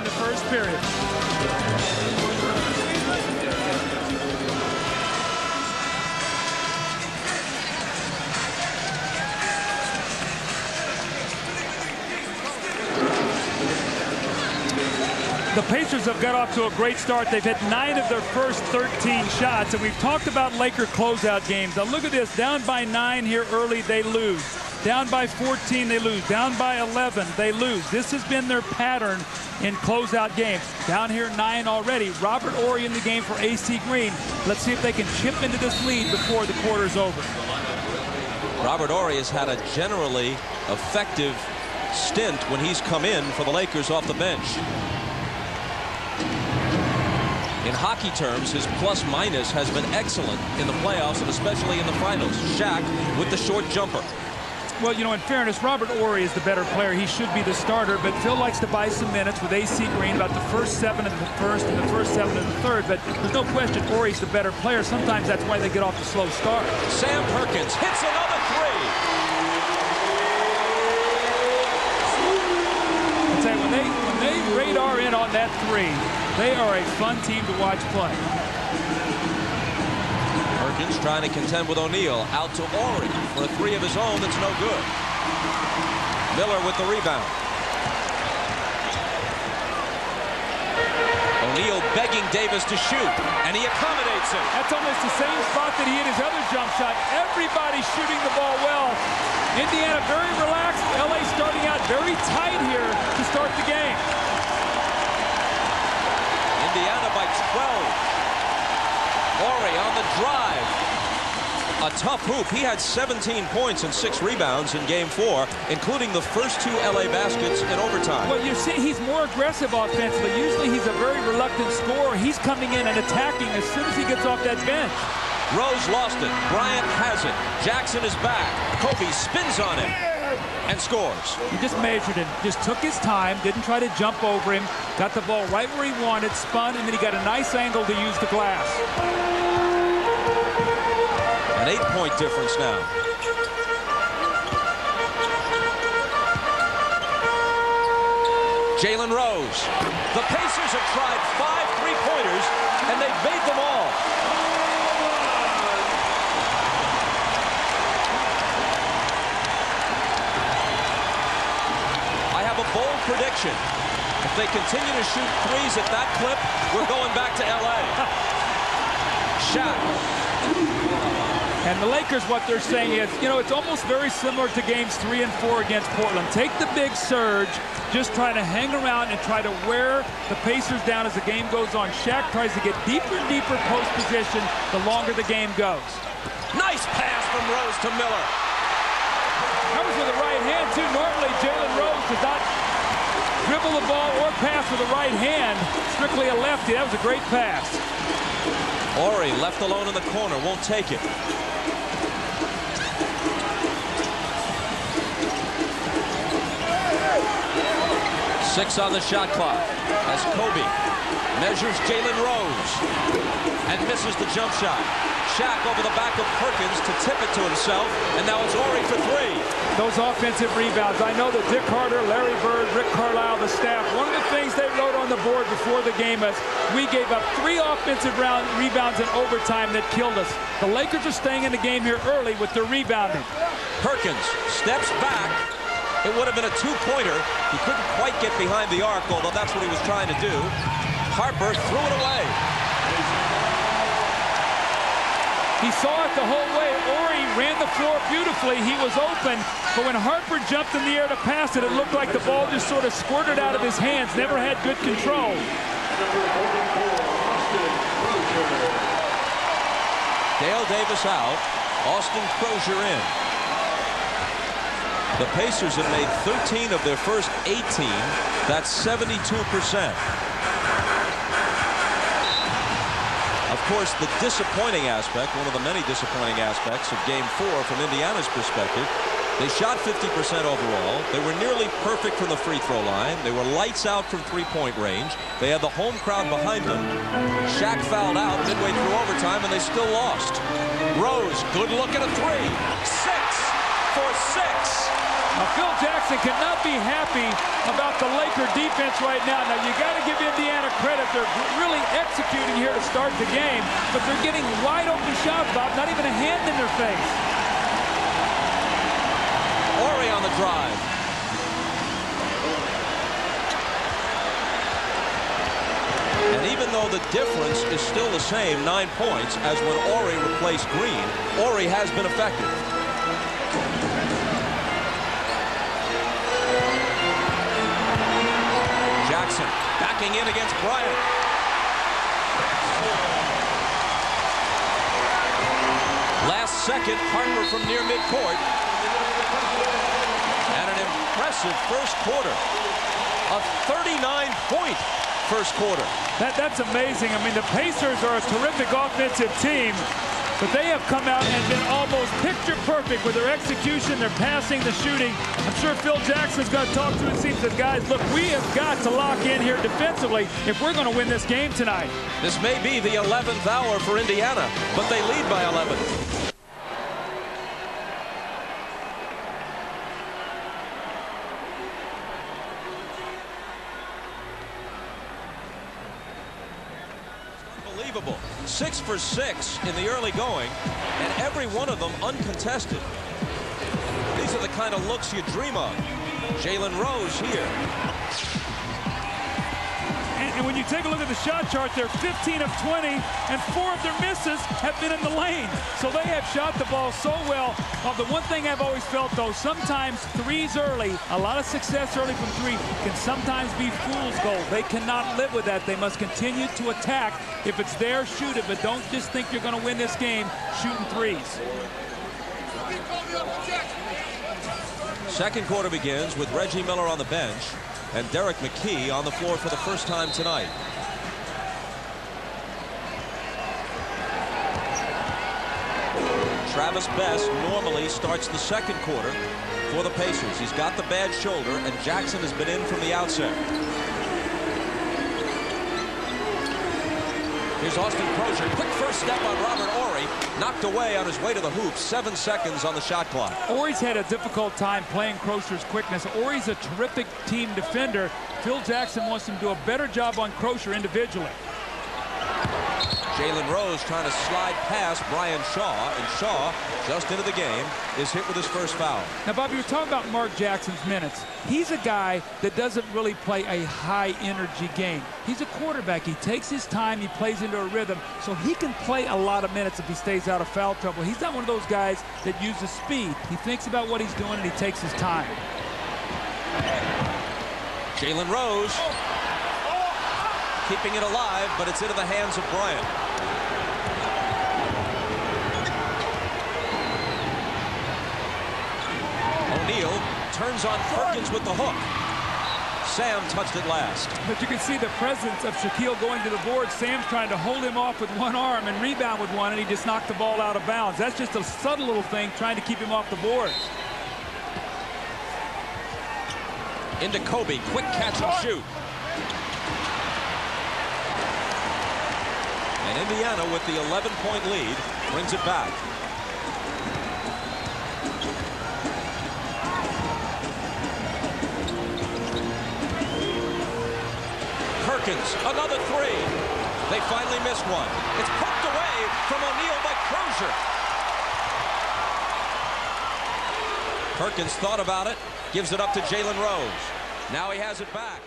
the first period. The Pacers have got off to a great start. They've hit 9 of their first 13 shots, and we've talked about Laker closeout games. Now look at this, down by 9 here early, they lose. Down by 14, they lose. Down by 11, they lose. This has been their pattern in closeout games. Down here 9 already. Robert Horry in the game for AC Green. Let's see if they can chip into this lead before the quarter's over. Robert Horry has had a generally effective stint when he's come in for the Lakers off the bench. In hockey terms, his plus-minus has been excellent in the playoffs and especially in the finals. Shaq with the short jumper. Well, you know, in fairness, Robert Horry is the better player. He should be the starter, but Phil likes to buy some minutes with AC Green, about the first 7 of the first and the first 7 of the third. But there's no question Horry's the better player. Sometimes that's why they get off the slow start. Sam Perkins hits another three. I'll tell you, when they radar in on that three, they are a fun team to watch play. Perkins trying to contend with O'Neal. Out to Horry for a three of his own that's no good. Miller with the rebound. O'Neal begging Davis to shoot, and he accommodates him. That's almost the same spot that he hit his other jump shot. Everybody shooting the ball well. Indiana very relaxed. LA starting out very tight here to start the game. Indiana by 12. Horry on the drive. A tough hoop. He had 17 points and 6 rebounds in Game 4, including the first 2 LA baskets in overtime. Well, you see, he's more aggressive offensively. Usually he's a very reluctant scorer. He's coming in and attacking as soon as he gets off that bench. Rose lost it. Bryant has it. Jackson is back. Kobe spins on him and scores. He just measured him, just took his time, didn't try to jump over him, got the ball right where he wanted, spun, and then he got a nice angle to use the glass. An 8-point difference now. Jalen Rose. The Pacers have tried 5 3-pointers, and they've made them all. I have a bold prediction. If they continue to shoot threes at that clip, we're going back to LA. Shaq. And the Lakers, what they're saying is, you know, it's almost very similar to games 3 and 4 against Portland. Take the big surge, just try to hang around and try to wear the Pacers down as the game goes on. Shaq tries to get deeper and deeper post position the longer the game goes. Nice pass from Rose to Miller. That was with the right hand, too. Normally, Jalen Rose does not dribble the ball or pass with the right hand. Strictly a lefty. That was a great pass. Horry left alone in the corner, won't take it. 6 on the shot clock as Kobe measures Jalen Rose and misses the jump shot. Shaq over the back of Perkins to tip it to himself, and now it's Horry for 3. Those offensive rebounds. I know that Dick Carter, Larry Bird, Rick Carlisle, the staff, one of the things they wrote on the board before the game is we gave up 3 offensive rebounds in overtime that killed us. The Lakers are staying in the game here early with their rebounding. Perkins steps back. It would have been a 2-pointer. He couldn't quite get behind the arc, although that's what he was trying to do. Harper threw it away. He saw it the whole way. Horry ran the floor beautifully. He was open, but when Harper jumped in the air to pass it, it looked like the ball just sort of squirted out of his hands. Never had good control. Dale Davis out. Austin Crozier in. The Pacers have made 13 of their first 18. That's 72%. Of course, the disappointing aspect, one of the many disappointing aspects of Game 4 from Indiana's perspective, they shot 50% overall. They were nearly perfect from the free throw line. They were lights out from three-point range. They had the home crowd behind them. Shaq fouled out midway through overtime, and they still lost. Rose, good look at a 3. 6 for 6. Now Phil Jackson cannot be happy about the Laker defense right now. Now, you got to give Indiana credit. They're really executing here to start the game, but they're getting wide open shots, Bob, not even a hand in their face. Horry on the drive. And even though the difference is still the same, 9 points, as when Horry replaced Green, Horry has been effective. Jackson backing in against Bryant. Last second, Harper from near midcourt. And an impressive first quarter. A 39-point first quarter. That's amazing. I mean, the Pacers are a terrific offensive team, but they have come out and been almost picture perfect with their execution, their passing, the shooting. I'm sure Phil Jackson's going to talk to his team and says, guys, look, we have got to lock in here defensively if we're going to win this game tonight. This may be the 11th hour for Indiana, but they lead by 11. Unbelievable. 6 for 6 in the early going, and every one of them uncontested. These are the kind of looks you dream of. Jalen Rose here. And when you take a look at the shot chart, they're 15 of 20, and 4 of their misses have been in the lane. So they have shot the ball so well. The one thing I've always felt, though, sometimes threes early, a lot of success early from 3 can sometimes be fool's gold. They cannot live with that. They must continue to attack. If it's there, shoot it, but don't just think you're going to win this game shooting threes. Second quarter begins with Reggie Miller on the bench and Derek McKee on the floor for the first time tonight. Travis Best normally starts the second quarter for the Pacers. He's got the bad shoulder, and Jackson has been in from the outset. Here's Austin Crozier. Quick first step on Robert Horry. Knocked away on his way to the hoop. 7 seconds on the shot clock. Horry's had a difficult time playing Crozier's quickness. Horry's a terrific team defender. Phil Jackson wants him to do a better job on Crozier individually. Jalen Rose trying to slide past Brian Shaw, and Shaw, just into the game, is hit with his first foul. Now, Bob, you were talking about Mark Jackson's minutes. He's a guy that doesn't really play a high-energy game. He's a quarterback. He takes his time. He plays into a rhythm, so he can play a lot of minutes if he stays out of foul trouble. He's not one of those guys that uses speed. He thinks about what he's doing, and he takes his time. Jalen Rose keeping it alive, but it's into the hands of Bryant. O'Neal turns on Perkins with the hook. Sam touched it last. But you can see the presence of Shaquille going to the board. Sam's trying to hold him off with one arm and rebound with one, and he just knocked the ball out of bounds. That's just a subtle little thing trying to keep him off the boards. Into Kobe. Quick catch and shoot. And Indiana, with the 11-point lead, brings it back. Perkins, another 3. They finally missed one. It's poked away from O'Neal by Crozier. Perkins thought about it, gives it up to Jalen Rose. Now he has it back.